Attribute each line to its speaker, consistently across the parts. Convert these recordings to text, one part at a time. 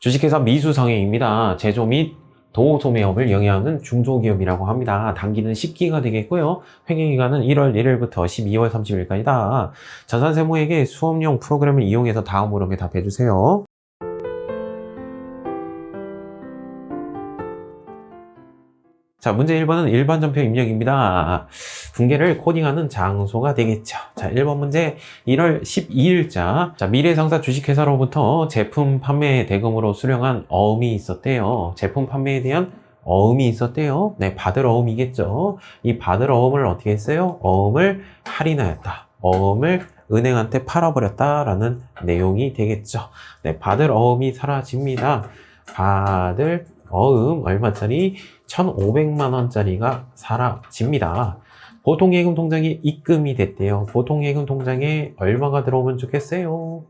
Speaker 1: 주식회사 미수상해입니다. 제조 및 도소매업을 영위하는 중소기업이라고 합니다. 단기는 10기가 되겠고요. 회계기간은 1월 1일부터 12월 30일까지다. 자산세무에게 수업용 프로그램을 이용해서 다음 물음에 답해주세요. 자, 문제 1번은 일반 전표 입력입니다. 붕괴를 코딩하는 장소가 되겠죠. 자, 1번 문제 1월 12일자. 자, 미래상사 주식회사로부터 제품 판매 대금으로 수령한 어음이 있었대요. 제품 판매에 대한 어음이 있었대요. 네, 받을 어음이겠죠. 이 받을 어음을 어떻게 했어요? 어음을 할인하였다. 어음을 은행한테 팔아버렸다라는 내용이 되겠죠. 네, 받을 어음이 사라집니다. 받을 어음 얼마짜리? 1,500만원짜리가 사라집니다. 보통예금 통장에 입금이 됐대요. 보통예금 통장에 얼마가 들어오면 좋겠어요?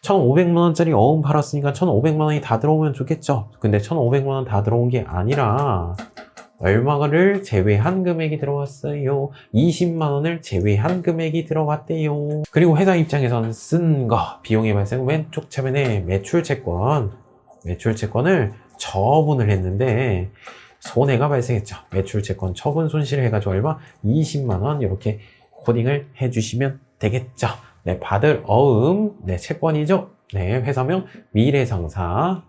Speaker 1: 1,500만원짜리 어음 팔았으니까 1,500만원이 다 들어오면 좋겠죠. 근데 1,500만원 다 들어온 게 아니라 얼마를 제외한 금액이 들어왔어요. 20만원을 제외한 금액이 들어왔대요. 그리고 회사 입장에서는 쓴 거, 비용의 발생 왼쪽 차면에 매출채권을 처분을 했는데 손해가 발생했죠. 매출채권 처분 손실을 해가지고 얼마? 20만원 이렇게 코딩을 해주시면 되겠죠. 네, 받을 어음, 네, 채권이죠. 네, 회사명 미래상사.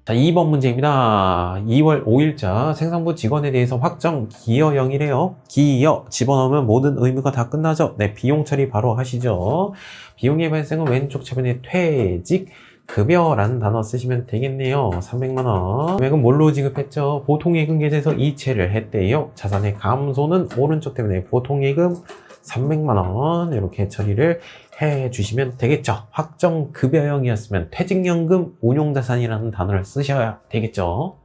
Speaker 1: 자, 2번 문제입니다. 2월 5일자 생산부 직원에 대해서 확정 기여형이래요. 기여 집어넣으면 모든 의무가 다 끝나죠. 네, 비용 처리 바로 하시죠. 비용의 발생은 왼쪽 차변에 퇴직 급여라는 단어 쓰시면 되겠네요. 300만원. 금액은 뭘로 지급했죠? 보통예금 계좌에서 이체를 했대요. 자산의 감소는 오른쪽 때문에 보통예금 300만원 이렇게 처리를 해주시면 되겠죠. 확정급여형이었으면 퇴직연금 운용자산이라는 단어를 쓰셔야 되겠죠.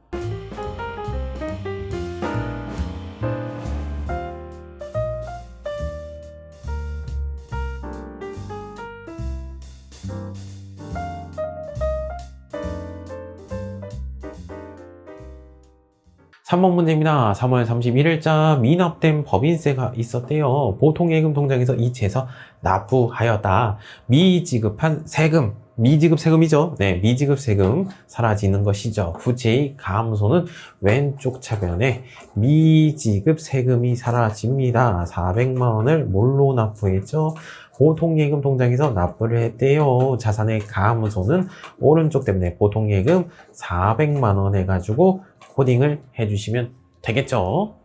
Speaker 1: 3번 문제입니다. 3월 31일자 미납된 법인세가 있었대요. 보통예금 통장에서 이체해서 납부하였다. 미지급한 세금, 미지급 세금이죠. 네, 미지급 세금 사라지는 것이죠. 부채의 감소는 왼쪽 차변에 미지급 세금이 사라집니다. 400만원을 뭘로 납부했죠? 보통예금 통장에서 납부를 했대요. 자산의 감소는 오른쪽 때문에 보통예금 400만원 해가지고 코딩을 해주시면 되겠죠.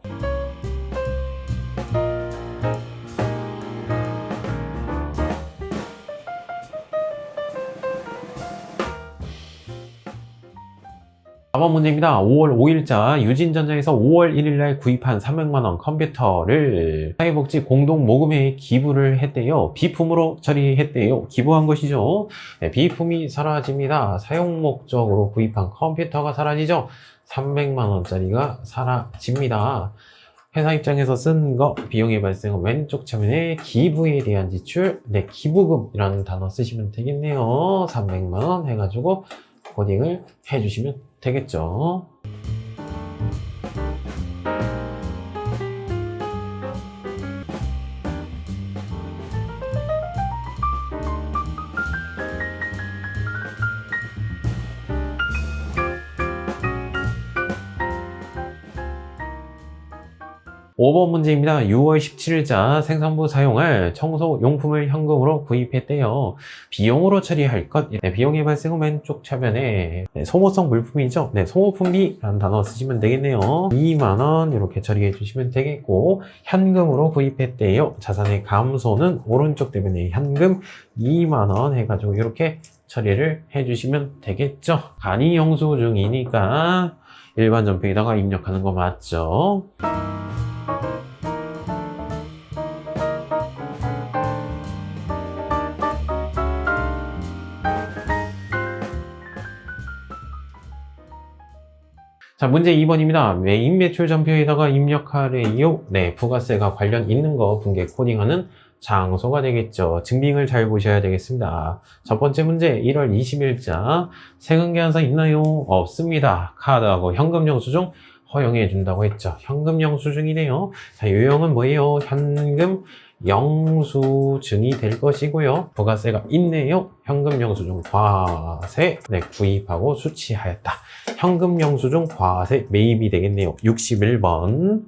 Speaker 1: 다음 문제입니다. 5월 5일자 유진전자에서 5월 1일날 구입한 300만원 컴퓨터를 사회복지 공동모금회에 기부를 했대요. 비품으로 처리했대요. 기부한 것이죠. 네, 비품이 사라집니다. 사용 목적으로 구입한 컴퓨터가 사라지죠. 300만원짜리가 사라집니다. 회사 입장에서 쓴 거, 비용의 발생은 왼쪽 차면에 기부에 대한 지출, 네, 기부금이라는 단어 쓰시면 되겠네요. 300만원 해가지고 코딩을 해주시면 되겠죠. 5번 문제입니다. 6월 17일자 생산부 사용할 청소용품을 현금으로 구입했대요. 비용으로 처리할 것, 네, 비용의 발생은 왼쪽 차변에 네, 소모성 물품이죠. 네, 소모품비라는 단어 쓰시면 되겠네요. 2만원 이렇게 처리해 주시면 되겠고, 현금으로 구입했대요. 자산의 감소는 오른쪽 때문에 현금 2만원 해가지고 이렇게 처리를 해주시면 되겠죠. 간이 영수증이니까 일반 전표에다가 입력하는 거 맞죠? 자, 문제 2번입니다. 메인 매출 전표에다가 입력하래요. 네, 부가세가 관련 있는 거 분계 코딩하는 장소가 되겠죠. 증빙을 잘 보셔야 되겠습니다. 첫 번째 문제, 1월 20일자 세금 계산서 있나요? 없습니다. 카드하고 현금 영수증 허용해 준다고 했죠. 현금 영수증이네요. 자, 유형은 뭐예요? 현금 영수증이 될 것이고요. 부가세가 있네요. 현금 영수증 과세 네, 구입하고 수취하였다. 현금 영수증 과세 매입이 되겠네요. 61번.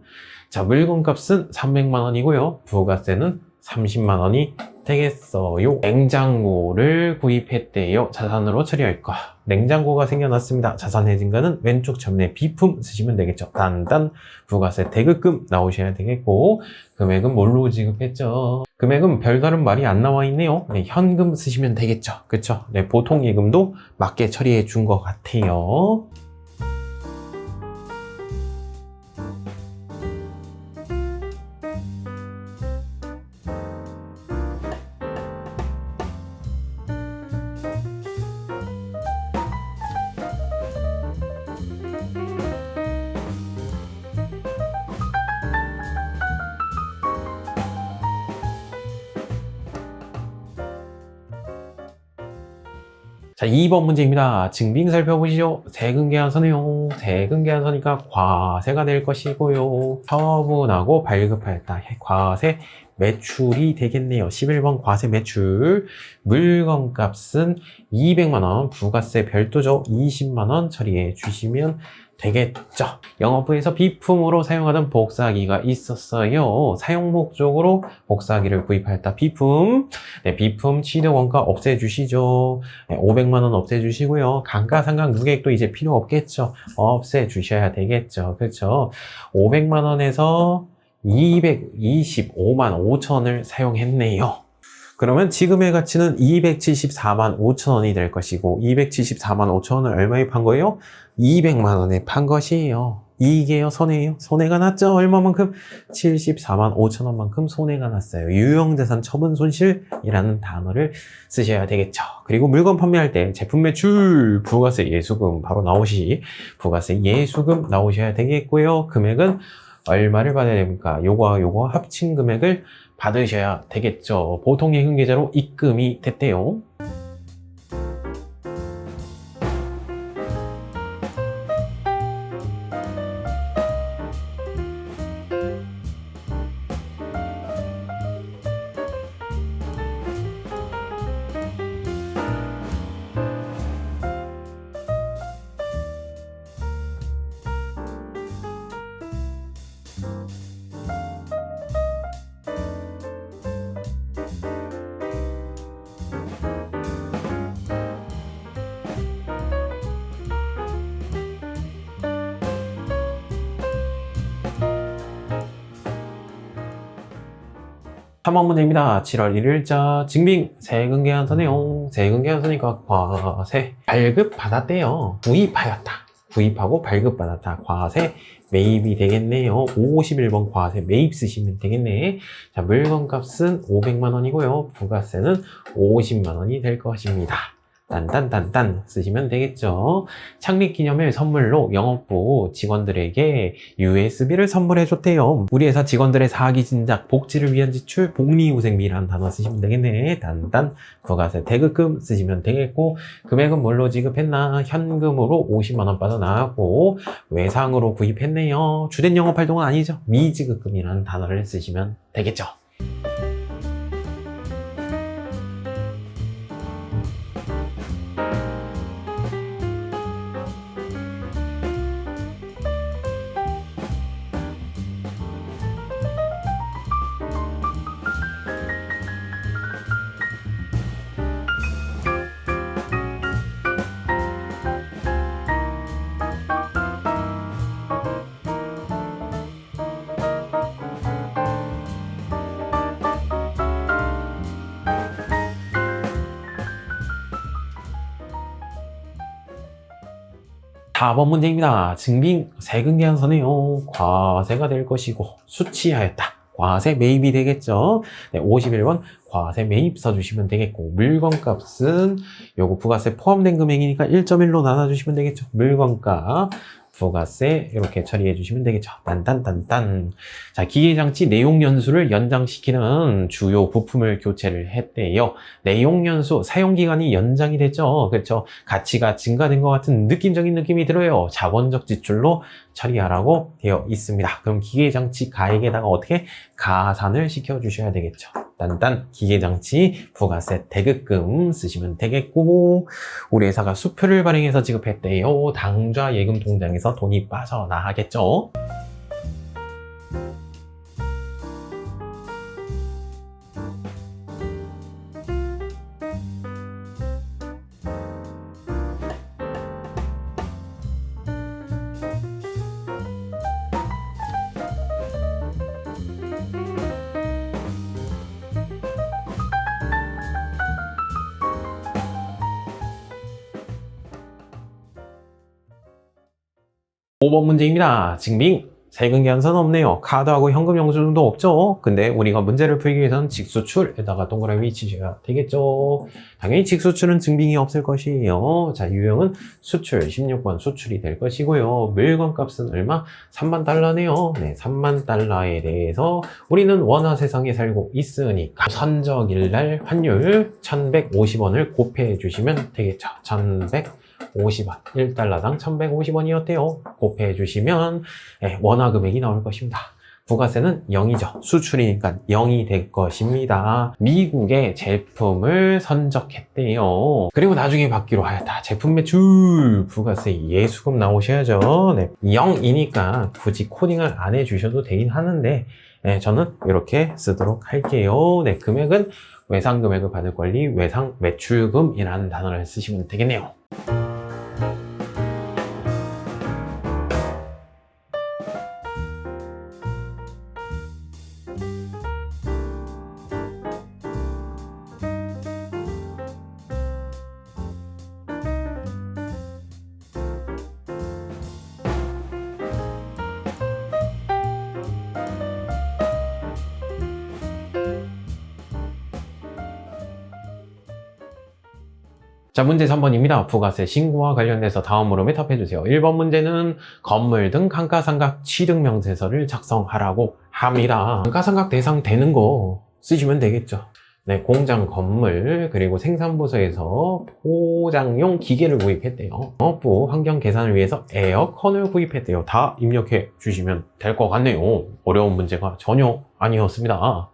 Speaker 1: 자, 물건값은 300만 원이고요. 부가세는 30만 원이 되겠어요. 냉장고를 구입했대요. 자산으로 처리할 거. 냉장고가 생겨났습니다. 자산의 증가는 왼쪽 전면에 비품 쓰시면 되겠죠. 단단 부가세 대급금 나오셔야 되겠고, 금액은 뭘로 지급했죠? 금액은 별다른 말이 안 나와 있네요. 네, 현금 쓰시면 되겠죠. 그쵸? 네, 보통 예금도 맞게 처리해 준 것 같아요. 자, 2번 문제입니다. 증빙 살펴보시죠. 세금 계산서네요. 세금 계산서니까 과세가 될 것이고요. 처분하고 발급하였다. 과세 매출이 되겠네요. 11번 과세 매출. 물건값은 200만원, 부가세 별도죠. 20만원 처리해 주시면 되겠죠. 영업부에서 비품으로 사용하던 복사기가 있었어요. 사용 목적으로 복사기를 구입하였다. 비품. 네, 비품 취득 원가 없애주시죠. 네, 500만원 없애주시고요. 감가상각 누계액도 이제 필요 없겠죠. 없애주셔야 되겠죠. 그렇죠. 500만원에서 225만 5천을 사용했네요. 그러면 지금의 가치는 274만 5천 원이 될 것이고, 274만 5천 원을 얼마에 판 거예요? 200만 원에 판 것이에요. 이게요, 손해예요. 손해가 났죠? 얼마만큼? 74만 5천 원만큼 손해가 났어요. 유형자산 처분 손실이라는 단어를 쓰셔야 되겠죠. 그리고 물건 판매할 때 제품 매출, 부가세 예수금 바로 나오시, 부가세 예수금 나오셔야 되겠고요. 금액은 얼마를 받아야 됩니까? 요거와 요거 합친 금액을 받으셔야 되겠죠. 보통 예금 계좌로 입금이 됐대요. 삼번 문제입니다. 7월 1일자 증빙 세금 계산서네요. 세금 계산서니까 과세 발급 받았대요. 구입하였다. 구입하고 발급 받았다. 과세 매입이 되겠네요. 51번 과세 매입 쓰시면 되겠네. 자, 물건값은 500만 원이고요. 부가세는 50만 원이 될 것입니다. 딴딴딴딴 쓰시면 되겠죠. 창립 기념일 선물로 영업부 직원들에게 USB를 선물해 줬대요. 우리 회사 직원들의 사기 진작 복지를 위한 지출 복리후생비라는 단어 쓰시면 되겠네. 딴딴 부가세 대급금 쓰시면 되겠고, 금액은 뭘로 지급했나? 현금으로 50만 원 빠져나가고 외상으로 구입했네요. 주된 영업활동은 아니죠. 미지급금이라는 단어를 쓰시면 되겠죠. 4번 문제입니다. 증빙 세금 계산서네요. 과세가 될 것이고 수취하였다. 과세 매입이 되겠죠. 네, 51번 과세 매입 써주시면 되겠고, 물건값은 요거 부가세 포함된 금액이니까 1.1로 나눠주시면 되겠죠. 물건값 부가세 이렇게 처리해 주시면 되겠죠. 딴딴딴딴. 자, 기계장치 내용연수를 연장시키는 주요 부품을 교체를 했대요. 내용연수 사용기간이 연장이 됐죠. 그렇죠. 가치가 증가된 것 같은 느낌적인 느낌이 들어요. 자본적 지출로 처리하라고 되어 있습니다. 그럼 기계장치 가액에다가 어떻게 가산을 시켜 주셔야 되겠죠. 딴딴 기계장치 부가세 대급금 쓰시면 되겠고, 우리 회사가 수표를 발행해서 지급했대요. 당좌 예금 통장에서 돈이 빠져나가겠죠. 오 번 문제입니다. 증빙 세금 계산서는 없네요. 카드하고 현금 영수증도 없죠. 근데 우리가 문제를 풀기 위해서는 직수출에다가 동그라미 치셔야 되겠죠. 당연히 직수출은 증빙이 없을 것이에요. 자, 유형은 수출 16번 수출이 될 것이고요. 물건값은 얼마? 3만 달러네요. 네, 3만 달러에 대해서 우리는 원화 세상에 살고 있으니까 선적일날 환율 1150원을 곱해 주시면 되겠죠. 1150원, 1달러당 1150원이었대요. 곱해 주시면 원화 금액이 나올 것입니다. 부가세는 0이죠. 수출이니까 0이 될 것입니다. 미국의 제품을 선적했대요. 그리고 나중에 받기로 하였다. 제품 매출 부가세 예수금 나오셔야죠. 네, 0이니까 굳이 코딩을 안 해주셔도 되긴 하는데, 네, 저는 이렇게 쓰도록 할게요. 네, 금액은 외상 금액을 받을 권리 외상 매출금이라는 단어를 쓰시면 되겠네요. 자, 문제 3번입니다. 부가세 신고와 관련돼서 다음으로 매답해주세요. 1번 문제는 건물 등 감가상각 취득명세서를 작성하라고 합니다. 감가상각 대상 되는 거 쓰시면 되겠죠. 네, 공장 건물 그리고 생산부서에서 포장용 기계를 구입했대요. 업부 환경 개선을 위해서 에어컨을 구입했대요. 다 입력해 주시면 될 것 같네요. 어려운 문제가 전혀 아니었습니다.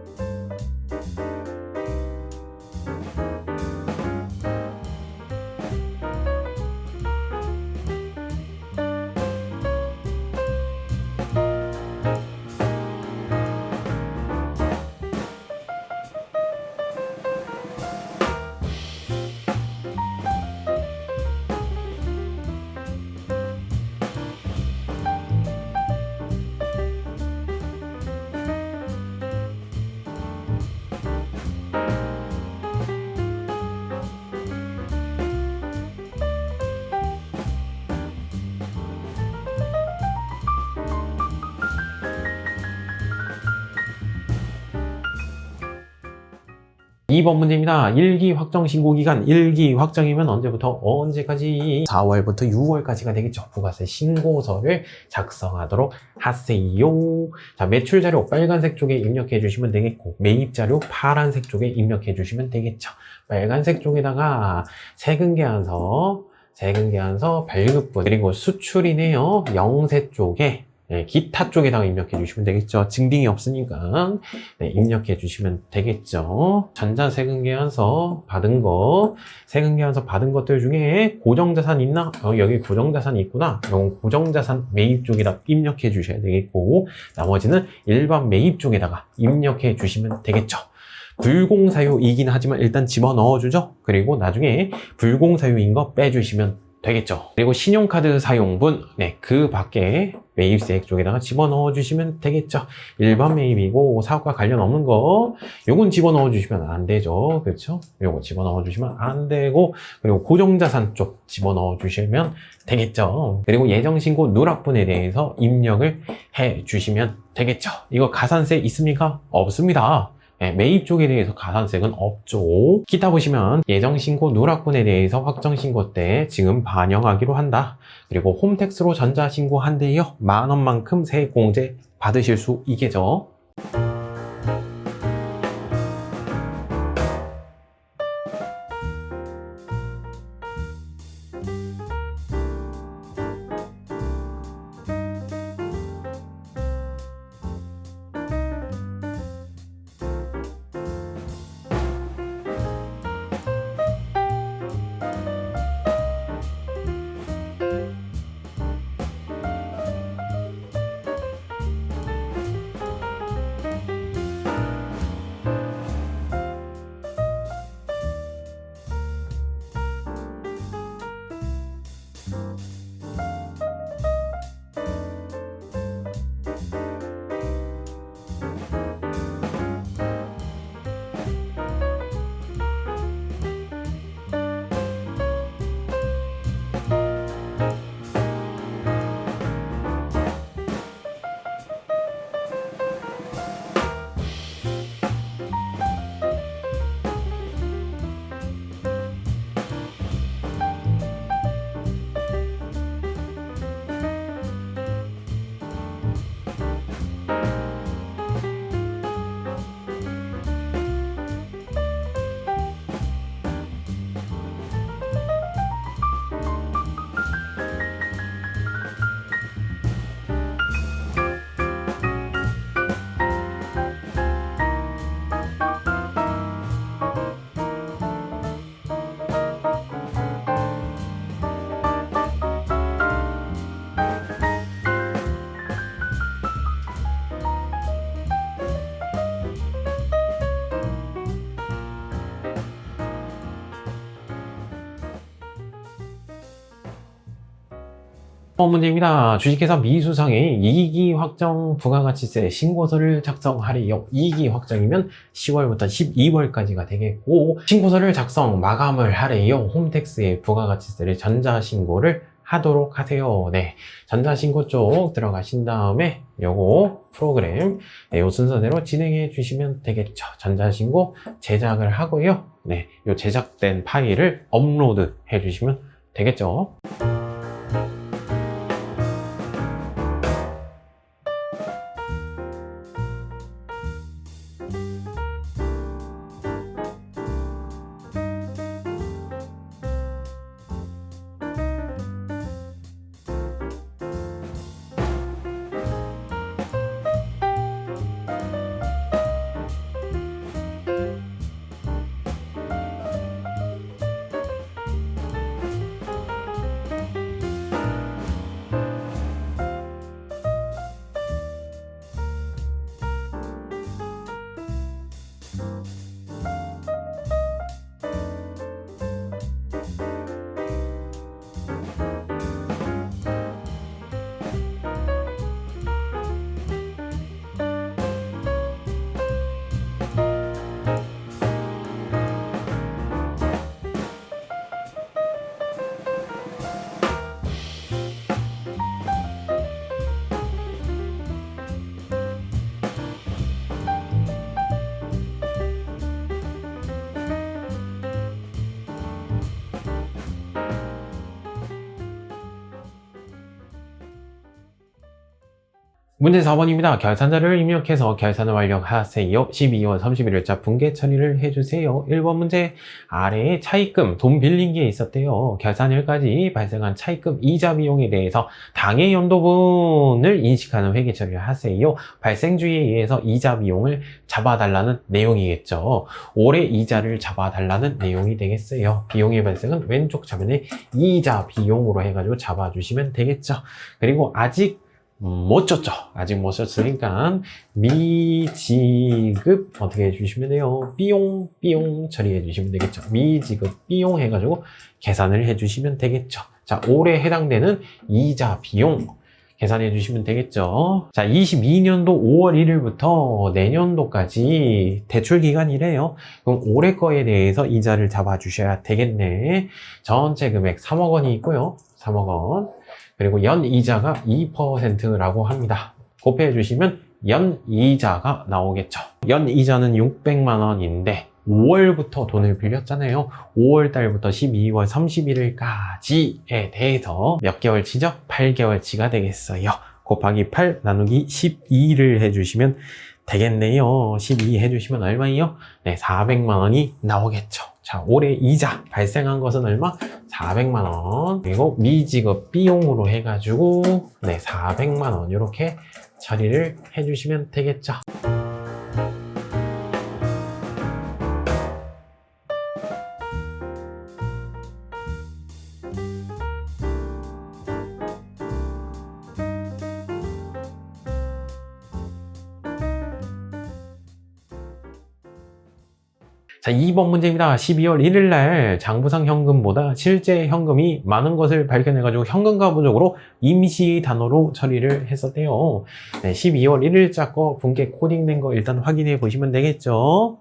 Speaker 1: 이번 문제입니다. 1기 확정 신고 기간, 1기 확정이면 언제부터 언제까지? 4월부터 6월까지가 되겠죠. 부가세 신고서를 작성하도록 하세요. 자, 매출 자료 빨간색 쪽에 입력해 주시면 되겠고, 매입 자료 파란색 쪽에 입력해 주시면 되겠죠. 빨간색 쪽에다가 세금 계산서 발급분, 그리고 수출이네요. 영세 쪽에 기타 쪽에다가 입력해 주시면 되겠죠. 증빙이 없으니까 입력해 주시면 되겠죠. 전자세금계산서 받은 거, 세금계산서 받은 것들 중에 고정자산 있나? 여기 고정자산이 있구나. 이건 고정자산 매입 쪽에다 입력해 주셔야 되겠고, 나머지는 일반 매입 쪽에다가 입력해 주시면 되겠죠. 불공사유이긴 하지만 일단 집어넣어 주죠. 그리고 나중에 불공사유인 거 빼주시면 되겠죠. 그리고 신용카드 사용분, 그 밖에 매입세액 쪽에다가 집어넣어 주시면 되겠죠. 일반 매입이고 사업과 관련 없는 거, 요건 집어넣어 주시면 안 되죠. 그렇죠? 요거 집어넣어 주시면 안 되고, 그리고 고정자산 쪽 집어넣어 주시면 되겠죠. 그리고 예정신고 누락분에 대해서 입력을 해 주시면 되겠죠. 이거 가산세 있습니까? 없습니다. 매입 쪽에 대해서 가산세는 없죠. 기타 보시면 예정신고 누락분에 대해서 확정신고 때 지금 반영하기로 한다. 그리고 홈택스로 전자신고 한대요. 10,000원만큼 세액공제 받으실 수 있겠죠. 문제입니다. 주식회사 미수상에 이익이 확정 부가가치세 신고서를 작성하래요. 이익이 확정이면 10월부터 12월까지가 되겠고, 신고서를 작성 마감을 하래요. 홈택스에 부가가치세를 전자신고를 하도록 하세요. 네, 전자신고 쪽 들어가신 다음에 요거 프로그램 요 순서대로 진행해 주시면 되겠죠. 전자신고 제작을 하고요. 네, 요 제작된 파일을 업로드 해 주시면 되겠죠. 문제 4번입니다. 결산자를 입력해서 결산을 완료하세요. 12월 31일자 분계 처리를 해주세요. 1번 문제, 아래에 차입금, 돈 빌린 게 있었대요. 결산일까지 발생한 차입금 이자 비용에 대해서 당해 연도분을 인식하는 회계 처리를 하세요. 발생주의에 의해서 이자 비용을 잡아달라는 내용이겠죠. 올해 이자를 잡아달라는 내용이 되겠어요. 비용의 발생은 왼쪽 차면에 이자 비용으로 해가지고 잡아주시면 되겠죠. 그리고 아직 못 줬죠. 아직 못 줬으니까 미지급 어떻게 해주시면 돼요? 삐용 처리해 주시면 되겠죠. 미지급 삐용 해가지고 계산을 해주시면 되겠죠. 자, 올해 해당되는 이자 비용 계산해 주시면 되겠죠. 자, 22년도 5월 1일부터 내년도까지 대출 기간이래요. 그럼 올해 거에 대해서 이자를 잡아 주셔야 되겠네. 전체 금액 3억 원이 있고요. 3억 원. 그리고 연 이자가 2%라고 합니다. 곱해 주시면 연이자가 나오겠죠. 연이자는 600만 원인데 5월부터 돈을 빌렸잖아요. 5월 달부터 12월 31일까지에 대해서 몇 개월치죠? 8개월치가 되겠어요. 곱하기 8 나누기 12를 해주시면 되겠네요. 12 해주시면 얼마예요? 네, 400만 원이 나오겠죠. 자, 올해 이자 발생한 것은 얼마? 400만 원. 그리고 미지급 비용으로 해가지고 네, 400만 원 이렇게 처리를 해주시면 되겠죠. 자, 2번 문제입니다. 12월 1일 날 장부상 현금보다 실제 현금이 많은 것을 발견해가지고 현금가 부족으로 임시 단어로 처리를 했었대요. 네, 12월 1일자 거 분께 코딩된 거 일단 확인해 보시면 되겠죠.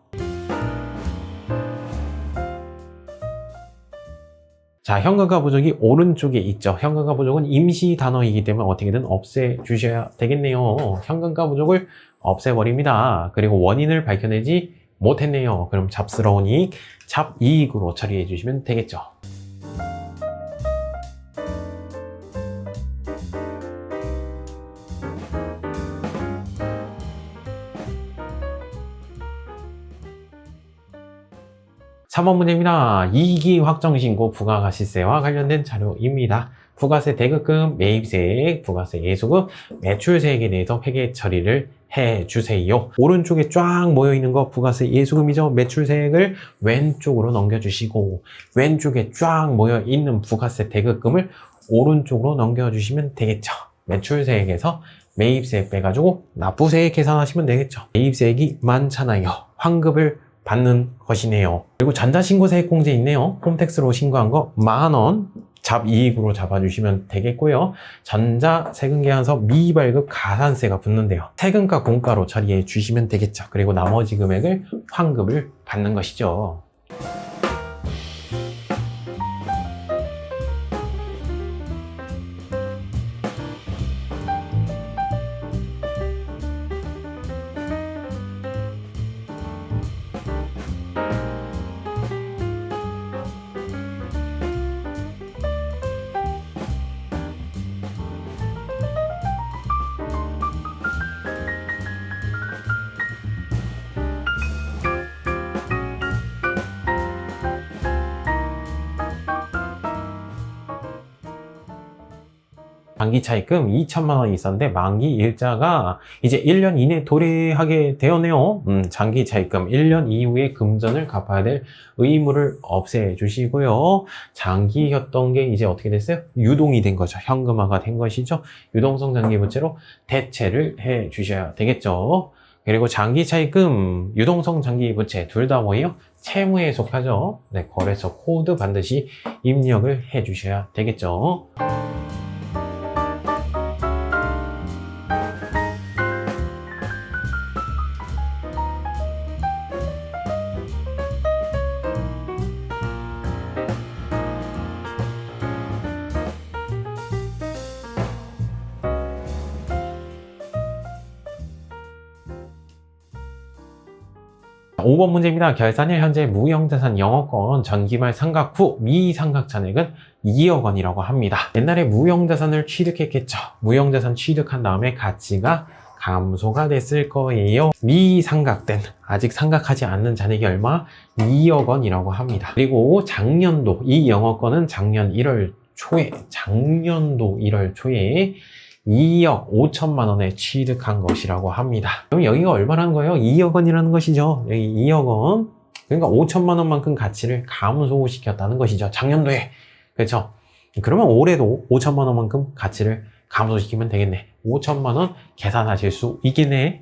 Speaker 1: 자, 현금가 부족이 오른쪽에 있죠. 현금가 부족은 임시 단어이기 때문에 어떻게든 없애 주셔야 되겠네요. 현금가 부족을 없애버립니다. 그리고 원인을 밝혀내지 못했네요. 그럼 잡스러운 이익, 잡이익으로 처리해 주시면 되겠죠. (3번) 문제입니다. 이익이 확정신고 부가가시세와 관련된 자료입니다. 부가세 대급금, 매입세액, 부가세 예수금, 매출세액에 대해서 회계 처리를 해주세요. 오른쪽에 쫙 모여있는 거 부가세 예수금이죠. 매출세액을 왼쪽으로 넘겨주시고 왼쪽에 쫙 모여있는 부가세 대급금을 오른쪽으로 넘겨주시면 되겠죠. 매출세액에서 매입세액 빼가지고 납부세액 계산하시면 되겠죠. 매입세액이 많잖아요. 환급을 받는 것이네요. 그리고 전자신고세액 공제 있네요. 홈택스로 신고한 거 10,000원 잡이익으로 잡아주시면 되겠고요. 전자세금계산서 미발급 가산세가 붙는데요. 세금과 공가로 처리해 주시면 되겠죠. 그리고 나머지 금액을 환급을 받는 것이죠. 만기 차입금 2천만 원이 있었는데 만기 일자가 이제 1년 이내 도래하게 되었네요. 장기 차입금 1년 이후에 금전을 갚아야 될 의무를 없애 주시고요. 장기였던 게 이제 어떻게 됐어요? 유동이 된 거죠. 현금화가 된 것이죠. 유동성 장기부채로 대체를 해 주셔야 되겠죠. 그리고 장기 차입금, 유동성 장기부채 둘 다 뭐예요? 채무에 속하죠. 네, 거래소 코드 반드시 입력을 해 주셔야 되겠죠. (5번) 문제입니다. 결산일 현재 무형자산 영업권 전기말 상각 후 미상각 잔액은 2억 원이라고 합니다. 옛날에 무형자산을 취득했겠죠. 무형자산 취득한 다음에 가치가 감소가 됐을 거예요. 미상각된, 아직 상각하지 않는 잔액이 얼마? 2억 원이라고 합니다. 그리고 작년도, 이 영업권은 작년 1월 초에 2억 5천만 원에 취득한 것이라고 합니다. 그럼 여기가 얼마라는 거예요? 2억 원이라는 것이죠. 여기 2억 원. 그러니까 5천만 원만큼 가치를 감소시켰다는 것이죠. 작년도에. 그렇죠? 그러면 올해도 5천만 원만큼 가치를 감소시키면 되겠네. 5천만 원 계산하실 수 있겠네.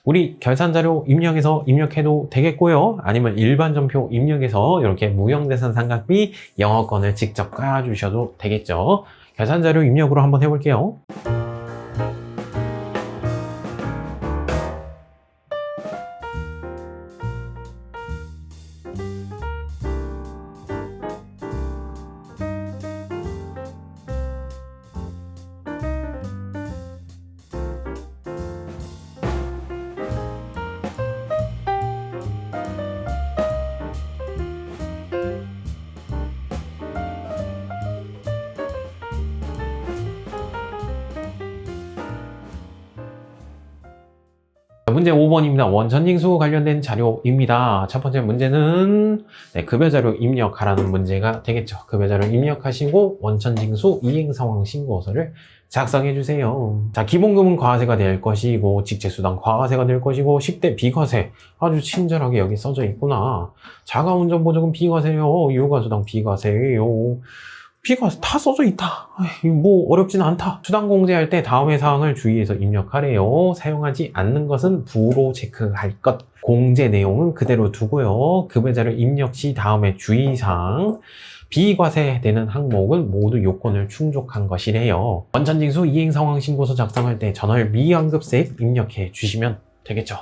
Speaker 1: 우리 결산자료 입력해서 입력해도 되겠고요. 아니면 일반 전표 입력해서 이렇게 무형자산 상각비 영업권을 직접 까주셔도 되겠죠. 결산자료 입력으로 한번 해볼게요. 문제 5번입니다. 원천징수 관련된 자료입니다. 첫 번째 문제는 급여자료 입력하라는 문제가 되겠죠. 급여자료 입력하시고 원천징수 이행상황 신고서를 작성해 주세요. 자, 기본금은 과세가 될 것이고 직제수당 과세가 될 것이고 10대 비과세 아주 친절하게 여기 써져 있구나. 자가운전보조금 비과세요. 육아수당 비과세예요. 비과세 다 써져 있다. 뭐 어렵진 않다. 수당 공제할 때 다음의 사항을 주의해서 입력하래요. 사용하지 않는 것은 부로 체크할 것. 공제 내용은 그대로 두고요. 급여자료 입력 시 다음에 주의사항. 비과세되는 항목은 모두 요건을 충족한 것이래요. 원천징수 이행상황 신고서 작성할 때 전월 미완급세액 입력해 주시면 되겠죠.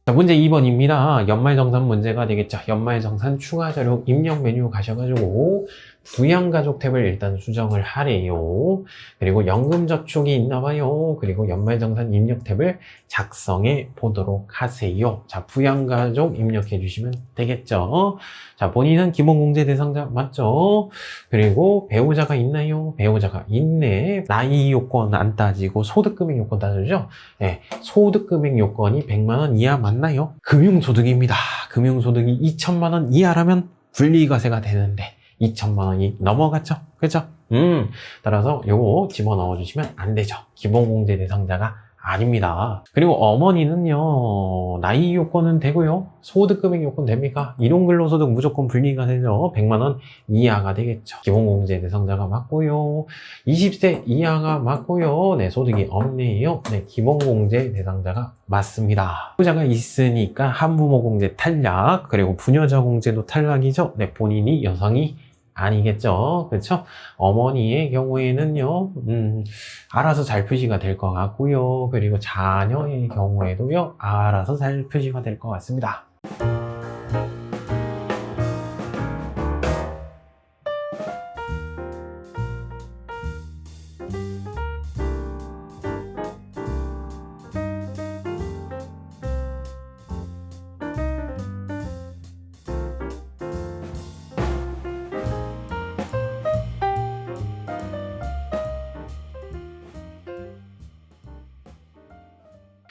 Speaker 1: 자, 문제 2번입니다. 연말정산 문제가 되겠죠. 연말정산 추가자료 입력 메뉴 가셔가지고 부양가족 탭을 일단 수정을 하래요. 그리고 연금저축이 있나봐요. 그리고 연말정산 입력 탭을 작성해 보도록 하세요. 자, 부양가족 입력해 주시면 되겠죠. 자, 본인은 기본공제 대상자 맞죠? 그리고 배우자가 있나요? 배우자가 있네. 나이 요건 안 따지고 소득금액 요건 따져주죠. 네, 소득금액 요건이 100만원 이하 맞나요? 금융소득입니다. 금융소득이 2천만원 이하라면 분리과세가 되는데 2천만원이 넘어갔죠? 그죠? 따라서 요거 집어넣어 주시면 안 되죠. 기본공제 대상자가 아닙니다. 그리고 어머니는요, 나이 요건은 되고요. 소득금액 요건 됩니까? 일용근로소득 무조건 분리과세죠. 100만원 이하가 되겠죠. 기본공제 대상자가 맞고요. 20세 이하가 맞고요. 네, 소득이 없네요. 네, 기본공제 대상자가 맞습니다. 부자가 있으니까 한부모공제 탈락, 그리고 부녀자 공제도 탈락이죠. 네, 본인이 여성이 아니겠죠. 그렇죠? 어머니의 경우에는요, 알아서 잘 표시가 될 것 같고요. 그리고 자녀의 경우에도요, 알아서 잘 표시가 될 것 같습니다.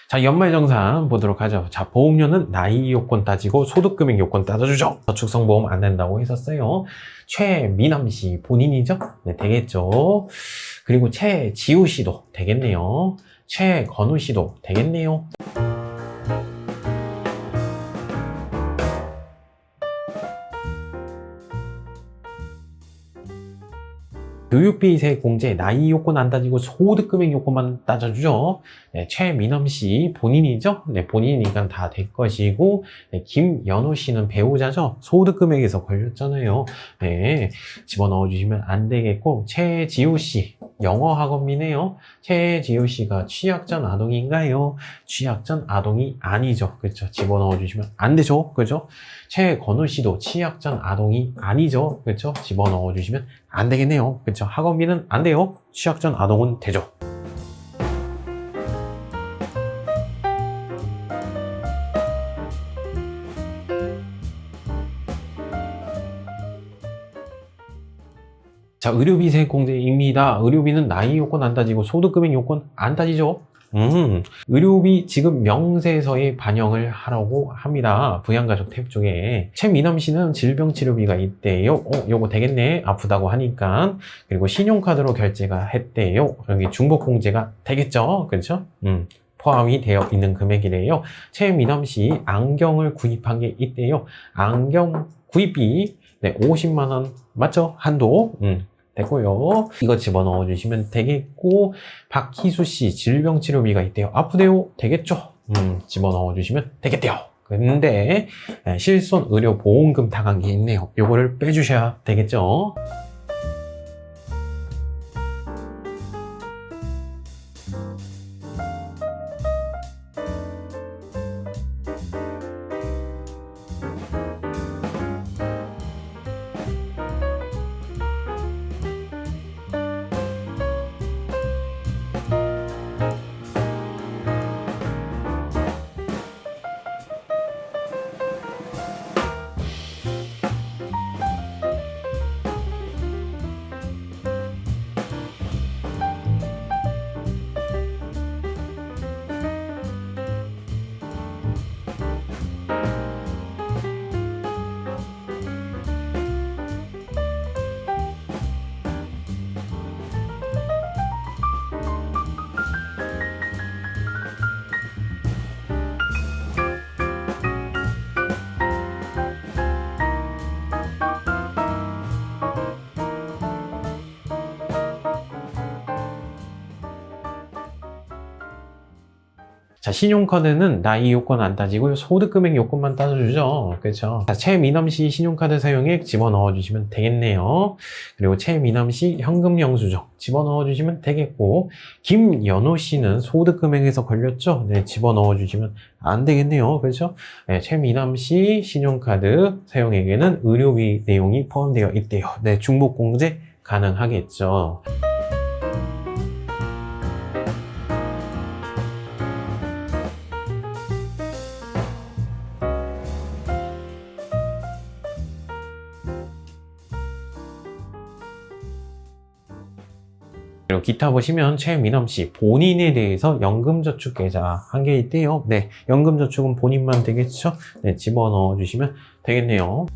Speaker 1: 자, 연말정산 보도록 하죠. 자, 보험료는 나이 요건 따지고 소득금액 요건 따져주죠. 저축성보험 안 된다고 했었어요. 최미남 씨 본인이죠? 네, 되겠죠. 그리고 최지우 씨도 되겠네요. 최건우 씨도 되겠네요. 교육비세 공제 나이 요건 안 따지고 소득금액 요건만 따져주죠. 네, 최민엄 씨 본인이죠. 네, 본인이니까 다 될 것이고, 네, 김연우 씨는 배우자죠. 소득금액에서 걸렸잖아요. 네, 집어넣어 주시면 안 되겠고, 최지우 씨 영어 학원비네요. 최지효 씨가 취약 전 아동인가요? 취약 전 아동이 아니죠. 그렇죠. 집어넣어 주시면 안 되죠. 그렇죠. 최건우 씨도 취약 전 아동이 아니죠. 그렇죠. 집어넣어 주시면 안 되겠네요. 그렇죠. 학원비는 안 돼요. 취약 전 아동은 되죠. 자, 의료비세 공제입니다. 의료비는 나이 요건 안 따지고 소득금액 요건 안 따지죠? 의료비 지급 명세서에 반영을 하라고 합니다. 부양가족 탭 쪽에. 최미남 씨는 질병치료비가 있대요. 요거 되겠네. 아프다고 하니까. 그리고 신용카드로 결제가 했대요. 여기 중복공제가 되겠죠? 그렇죠? 포함이 되어 있는 금액이래요. 최미남 씨 안경을 구입한 게 있대요. 안경 구입비 네, 50만 원 맞죠? 한도. 됐고요. 이거 집어넣어 주시면 되겠고, 박희수 씨 질병치료비가 있대요. 아프대요? 되겠죠? 집어넣어 주시면 되겠대요. 근데 실손의료보험금 나간 게 있네요. 요거를 빼주셔야 되겠죠? 자, 신용카드는 나이 요건 안 따지고 소득금액 요건만 따져주죠. 그렇죠. 자, 최미남 씨 신용카드 사용액 집어넣어 주시면 되겠네요. 그리고 최미남 씨 현금 영수증 집어넣어 주시면 되겠고, 김연호 씨는 소득금액에서 걸렸죠? 네, 집어넣어 주시면 안 되겠네요. 그렇죠? 네, 최미남 씨 신용카드 사용액에는 의료비 내용이 포함되어 있대요. 네, 중복공제 가능하겠죠. 그리고 기타 보시면 최미남 씨 본인에 대해서 연금저축 계좌 한 개 있대요. 네, 연금저축은 본인만 되겠죠? 네, 집어넣어 주시면 되겠네요.